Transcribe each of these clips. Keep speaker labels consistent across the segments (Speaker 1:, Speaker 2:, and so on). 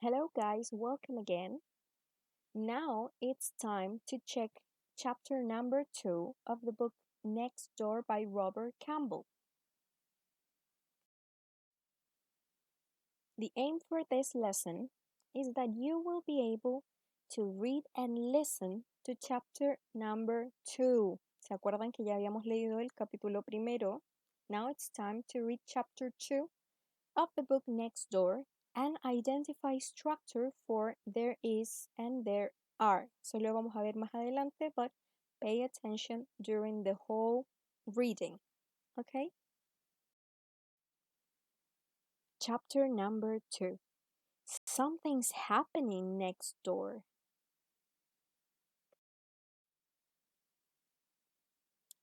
Speaker 1: Hello guys, welcome again. Now it's time to check chapter number 2 of the book Next Door by Robert Campbell. The aim for this lesson is that you will be able to read and listen to chapter number 2. ¿Se acuerdan que ya habíamos leído el capítulo primero? Now it's time to read chapter 2 of the book Next Door and identify structure for there is and there are. So lo vamos a ver más adelante, but pay attention during the whole reading. Okay? Chapter number 2. Something's happening next door.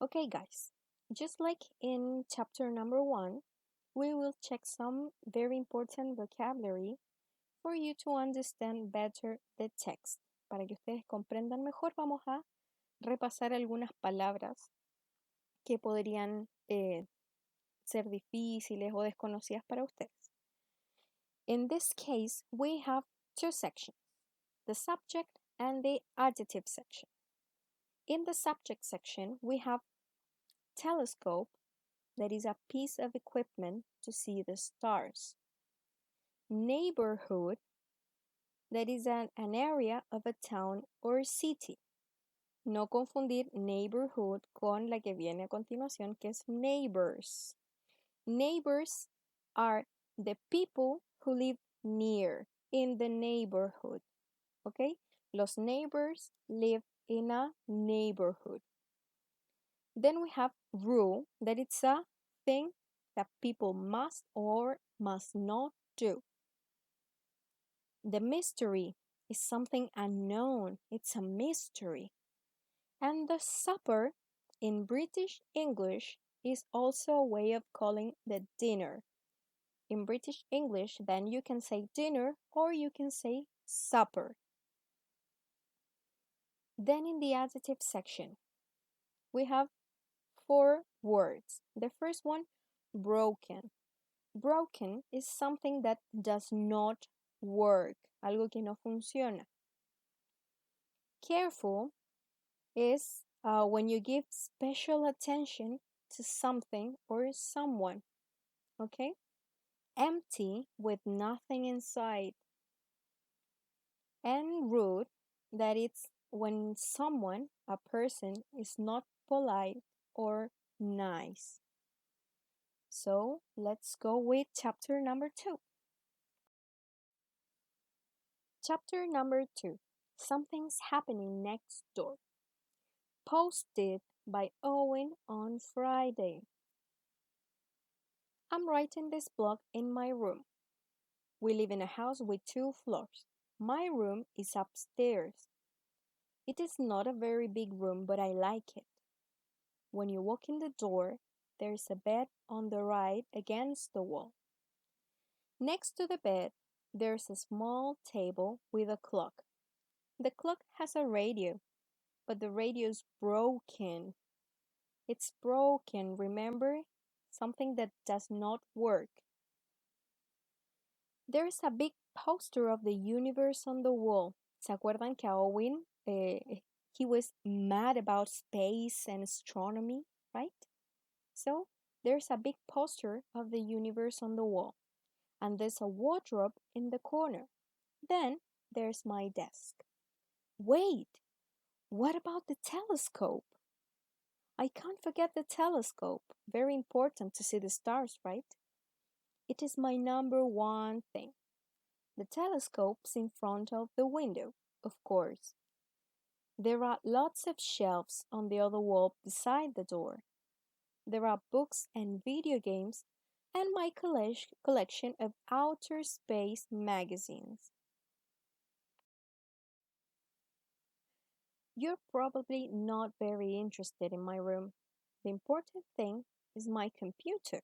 Speaker 1: Okay, guys. Just like in chapter number 1, we will check some very important vocabulary for you to understand better the text. Para que ustedes comprendan mejor, vamos a repasar algunas palabras que podrían ser difíciles o desconocidas para ustedes. In this case, we have two sections, the subject and the adjective section. In the subject section, we have telescope, that is a piece of equipment to see the stars. Neighborhood, that is an area of a town or city. No confundir neighborhood con la que viene a continuación, que es neighbors. Neighbors are the people who live near, in the neighborhood. Okay? Los neighbors live in a neighborhood. Then we have rule, that it's a thing that people must or must not do. The mystery is something unknown. It's a mystery. And the supper in British English is also a way of calling the dinner. In British English, then you can say dinner or you can say supper. Then in the adjective section, we have 4 words. The first one, broken. Broken is something that does not work, algo que no funciona. Careful is when you give special attention to something or someone, okay? Empty with nothing inside. And rude, that it's when someone, a person, is not polite or nice. So let's go with chapter number 2. Chapter number 2. Something's happening next door. Posted by Owen on Friday. I'm writing this blog in my room. We live in a house with 2 floors. My room is upstairs. It is not a very big room, but I like it. When you walk in the door, there's a bed on the right against the wall. Next to the bed, there's a small table with a clock. The clock has a radio, but the radio's broken. It's broken, remember? Something that does not work. There's a big poster of the universe on the wall. ¿Se acuerdan que a Owen, he was mad about space and astronomy, right? So there's a big poster of the universe on the wall. And there's a wardrobe in the corner. Then there's my desk. Wait, what about the telescope? I can't forget the telescope. Very important to see the stars, right? It is my number 1 thing. The telescope's in front of the window, of course. There are lots of shelves on the other wall beside the door. There are books and video games and my collection of outer space magazines. You're probably not very interested in my room. The important thing is my computer.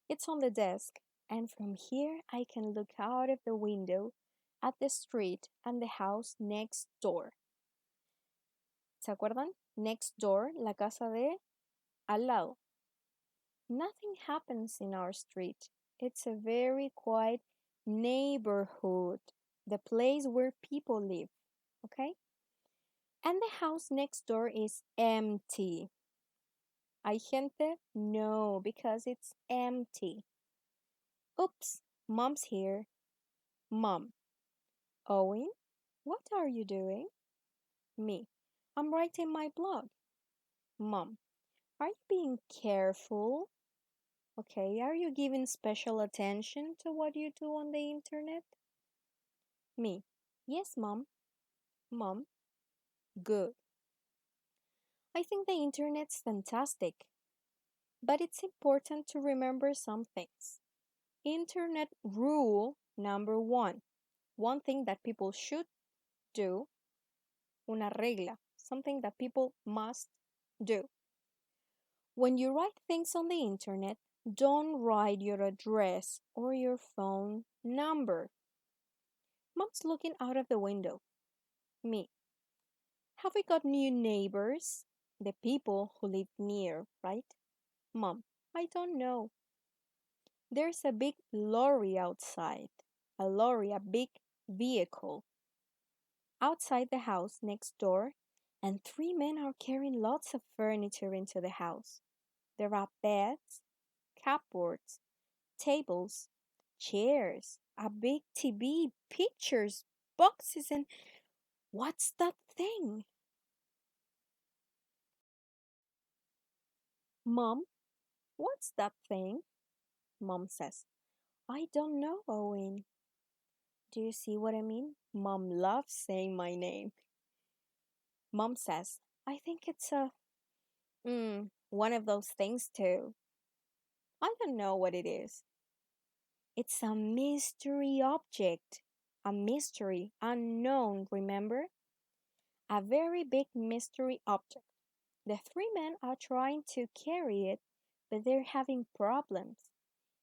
Speaker 1: It's on the desk, and from here I can look out of the window at the street and the house next door. ¿Se acuerdan? Next door, la casa de al lado. Nothing happens in our street. It's a very quiet neighborhood. the place where people live, okay? And the house next door is empty. ¿Hay gente? No, because it's empty. Oops, mom's here. Mom. Owen, what are you doing? Me. I'm writing my blog. Mom. Are you being careful? Okay, are you giving special attention to what you do on the internet? Me. Yes, Mom. Mom. Good. I think the internet's fantastic, but it's important to remember some things. Internet rule number one thing that people should do, una regla, something that people must do. When you write things on the internet, don't write your address or your phone number. Mom's looking out of the window. Me. Have we got new neighbors? The people who live near, right? Mom. I don't know. There's a big lorry outside. A lorry, a big vehicle. Outside the house next door, and three men are carrying lots of furniture into the house. There are beds, cupboards, tables, chairs, a big TV, pictures, boxes, and what's that thing? Mom, what's that thing? Mom says, I don't know, Owen. Do you see what I mean? Mom loves saying my name. Mom says, I think it's one of those things too. I don't know what it is. It's a mystery object. A mystery, unknown, remember? A very big mystery object. The three men are trying to carry it, but they're having problems.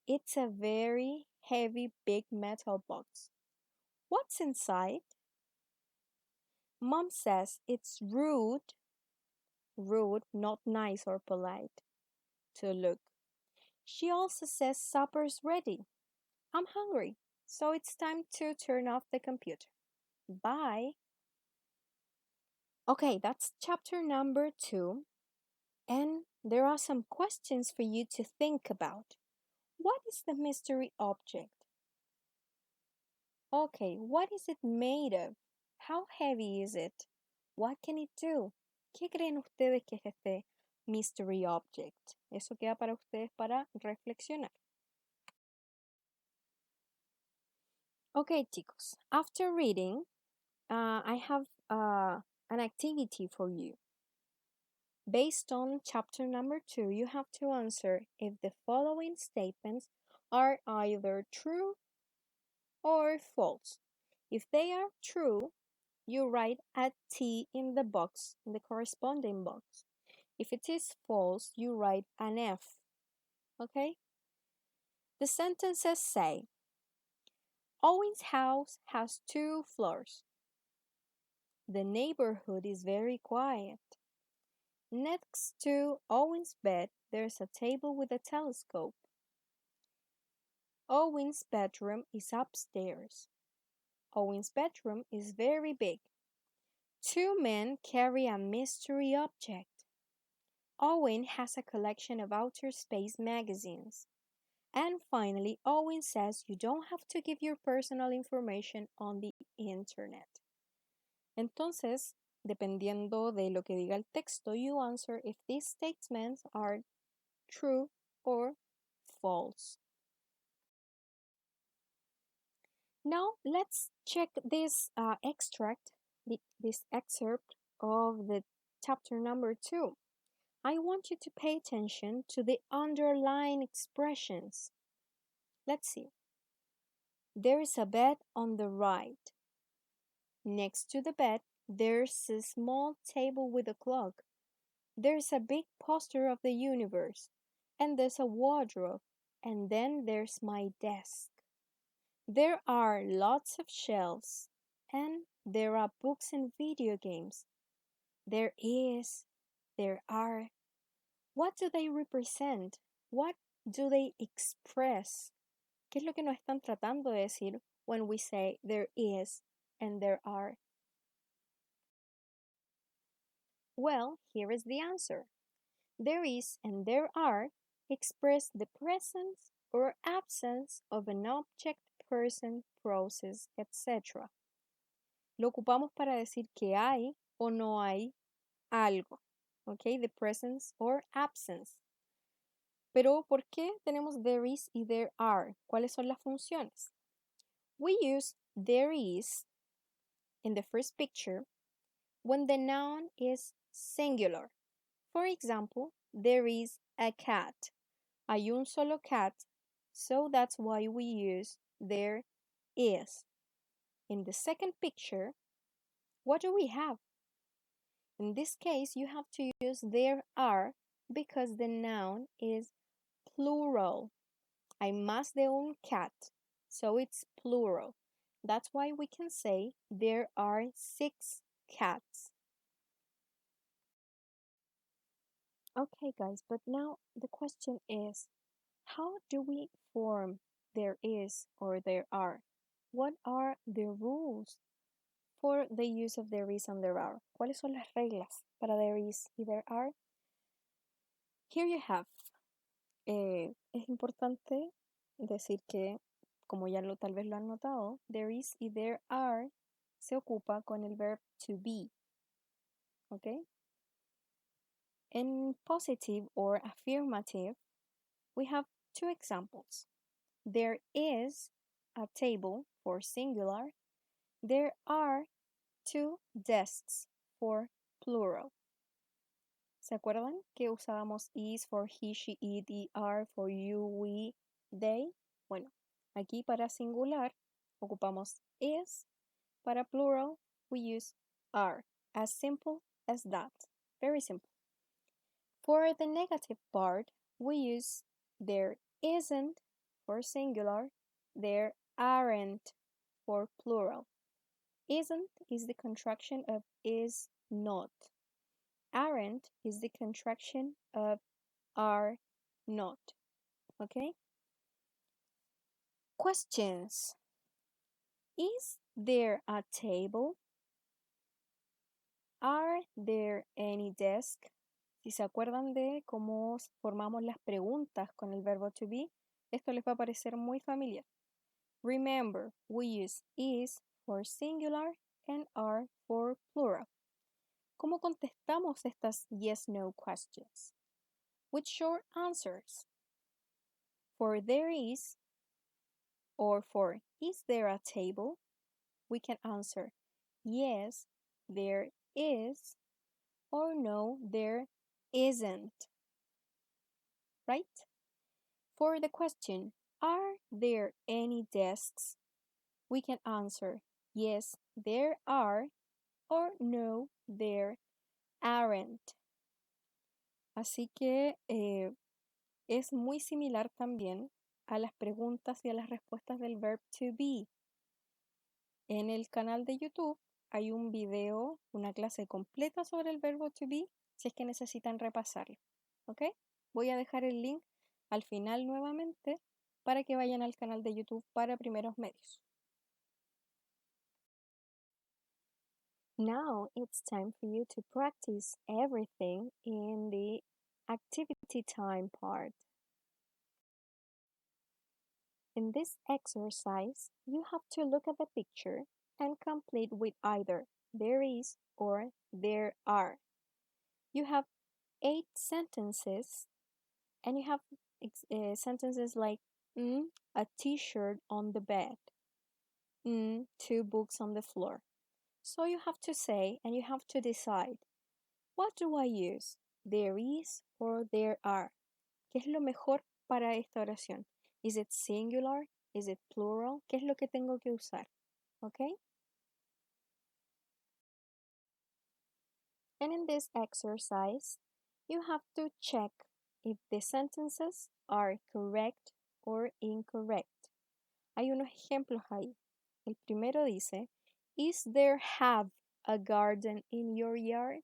Speaker 1: It's a very heavy, big metal box. What's inside? Mom says it's rude, not nice or polite, to look. She also says supper's ready. I'm hungry, so it's time to turn off the computer. Bye. Okay, that's chapter number 2. And there are some questions for you to think about. What is the mystery object? Okay, what is it made of? How heavy is it? What can it do? ¿Qué creen ustedes que es este mystery object? Eso queda para ustedes para reflexionar. Okay, chicos, after reading, I have an activity for you. Based on chapter number 2, you have to answer if the following statements are either true or false. If they are true, you write a T in the box, in the corresponding box. If it is false, you write an F. Okay? The sentences say, Owen's house has 2 floors. The neighborhood is very quiet. Next to Owen's bed, there's a table with a telescope. Owen's bedroom is upstairs. Owen's bedroom is very big. 2 men carry a mystery object. Owen has a collection of outer space magazines. And finally, Owen says you don't have to give your personal information on the internet. Entonces, dependiendo de lo que diga el texto, you answer if these statements are true or false. Now, let's check this extract, this excerpt of the chapter number 2. I want you to pay attention to the underlying expressions. Let's see. There is a bed on the right. Next to the bed, there's a small table with a clock. There's a big poster of the universe. And there's a wardrobe. And then there's my desk. There are lots of shelves. And there are books and video games. There are. What do they represent? What do they express? ¿Qué es lo que nos están tratando de decir when we say there is and there are? Well, here is the answer. There is and there are express the presence or absence of an object, person, process, etc. Lo ocupamos para decir que hay o no hay algo. ¿Ok? The presence or absence. Pero, ¿por qué tenemos there is y there are? ¿Cuáles son las funciones? We use there is in the first picture when the noun is singular. For example, there is a cat. Hay un solo cat, so that's why we use there is. In the second picture, what do we have? In this case, you have to use there are because the noun is plural. Hay más de un cat, so it's plural. That's why we can say there are 6 cats. Okay, guys, but now the question is, how do we form there is or there are? What are the rules for the use of there is and there are? ¿Cuáles son las reglas para there is y there are? Here you have. Es importante decir que, como ya tal vez lo han notado, there is y there are se ocupa con el verb to be. ¿Ok? In positive or affirmative, we have 2 examples. There is a table for singular. There are 2 desks for plural. ¿Se acuerdan que usábamos is for he, she, it, are for you, we, they? Bueno, aquí para singular ocupamos is. Para plural, we use are. As simple as that. Very simple. For the negative part, we use there isn't for singular, there aren't for plural. Isn't is the contraction of is not. Aren't is the contraction of are not. Okay? Questions. Is there a table? Are there any desk? Si se acuerdan de cómo formamos las preguntas con el verbo to be, esto les va a parecer muy familiar. Remember, we use is for singular and are for plural. ¿Cómo contestamos estas yes-no questions? With short answers. For there is or for is there a table, we can answer yes, there is, or no, there isn't. Right? For the question, are there any desks? We can answer yes, there are, or no, there aren't. Así que es muy similar también a las preguntas y a las respuestas del verb to be. En el canal de YouTube hay un video, una clase completa sobre el verbo to be, si es que necesitan repasarlo. ¿Ok? Voy a dejar el link al final nuevamente para que vayan al canal de YouTube para primeros medios. Now it's time for you to practice everything in the activity time part. In this exercise, you have to look at the picture and complete with either there is or there are. You have 8 sentences and you have sentences like a t-shirt on the bed, 2 books on the floor. So you have to say and you have to decide, what do I use? There is or there are? ¿Qué es lo mejor para esta oración? Is it singular? Is it plural? ¿Qué es lo que tengo que usar? Okay? And in this exercise, you have to check if the sentences are correct or incorrect. Hay unos ejemplos ahí. El primero dice, is there have a garden in your yard?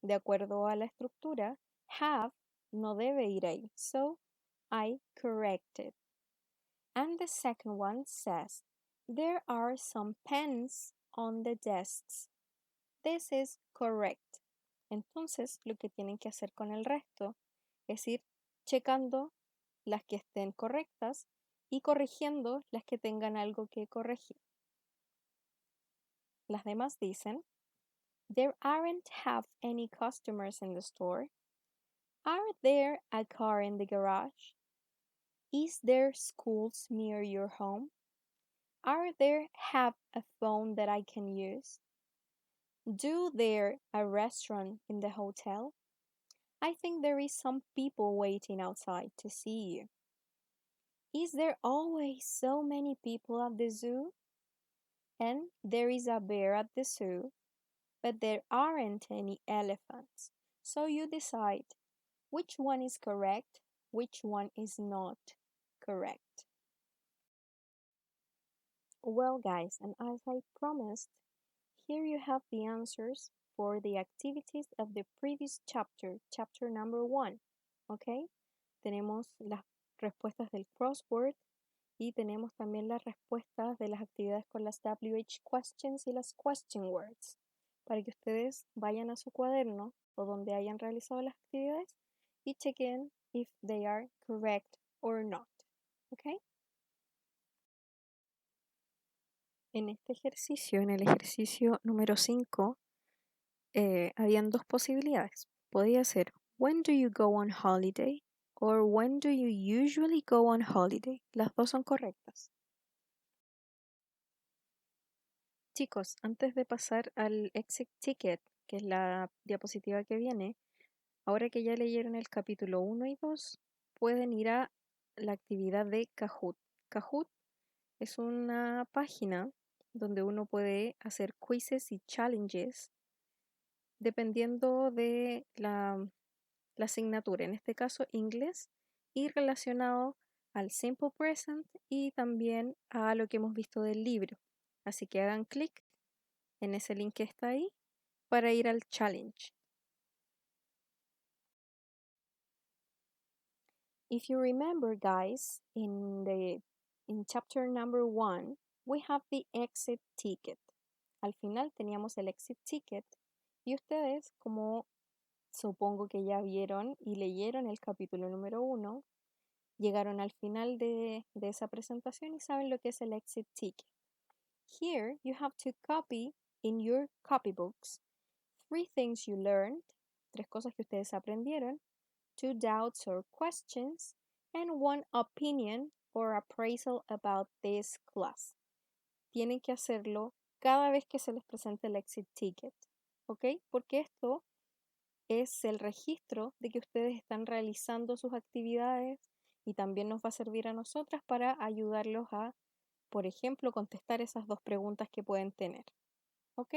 Speaker 1: De acuerdo a la estructura, have no debe ir ahí. So, I corrected. And the second one says, there are some pens on the desks. This is correct. Entonces, lo que tienen que hacer con el resto es ir checando las que estén correctas y corrigiendo las que tengan algo que corregir. Las demás dicen, there aren't have any customers in the store. Are there a car in the garage? Is there schools near your home? Are there have a phone that I can use? Do there a restaurant in the hotel? I think there is some people waiting outside to see you. Is there always so many people at the zoo? And there is a bear at the zoo, but there aren't any elephants. So you decide which one is correct, which one is not correct. Well, guys, and as I promised, here you have the answers for the activities of the previous chapter, chapter number 1. ¿Ok? Tenemos las respuestas del crossword y tenemos también las respuestas de las actividades con las WH questions y las question words, para que ustedes vayan a su cuaderno o donde hayan realizado las actividades y chequen if they are correct or not. ¿Ok? En este ejercicio, en el ejercicio número 5, habían dos posibilidades. Podía ser, when do you go on holiday? Or when do you usually go on holiday? Las dos son correctas. Chicos, antes de pasar al exit ticket, que es la diapositiva que viene, ahora que ya leyeron el capítulo 1 y 2, pueden ir a la actividad de Kahoot. Kahoot es una página donde uno puede hacer quizzes y challenges dependiendo de la asignatura, en este caso inglés, y relacionado al simple present y también a lo que hemos visto del libro. Así que hagan clic en ese link que está ahí para ir al challenge. If you remember, guys, in chapter number 1, we have the exit ticket. Al final teníamos el exit ticket y ustedes, como supongo que ya vieron y leyeron el capítulo número 1, llegaron al final de esa presentación y saben lo que es el exit ticket. Here you have to copy in your copybooks 3 things you learned, 3 cosas que ustedes aprendieron, 2 doubts or questions, and 1 opinion or appraisal about this class. Tienen que hacerlo cada vez que se les presente el exit ticket, ¿ok? Porque esto es el registro de que ustedes están realizando sus actividades y también nos va a servir a nosotras para ayudarlos a, por ejemplo, contestar esas 2 preguntas que pueden tener. ¿Ok?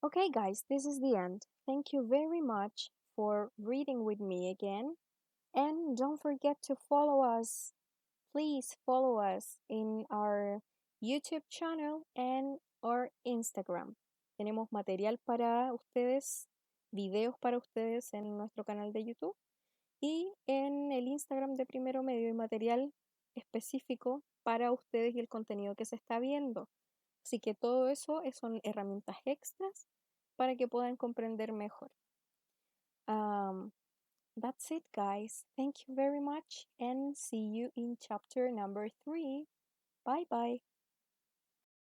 Speaker 1: Okay, guys, this is the end. Thank you very much for reading with me again. And don't forget to follow us. Please follow us in our YouTube channel and our Instagram. Tenemos material para ustedes, videos para ustedes en nuestro canal de YouTube y en el Instagram de Primero Medio y material específico para ustedes y el contenido que se está viendo. Así que todo eso son herramientas extras para que puedan comprender mejor. That's it, guys. Thank you very much and see you in chapter number 3. Bye bye.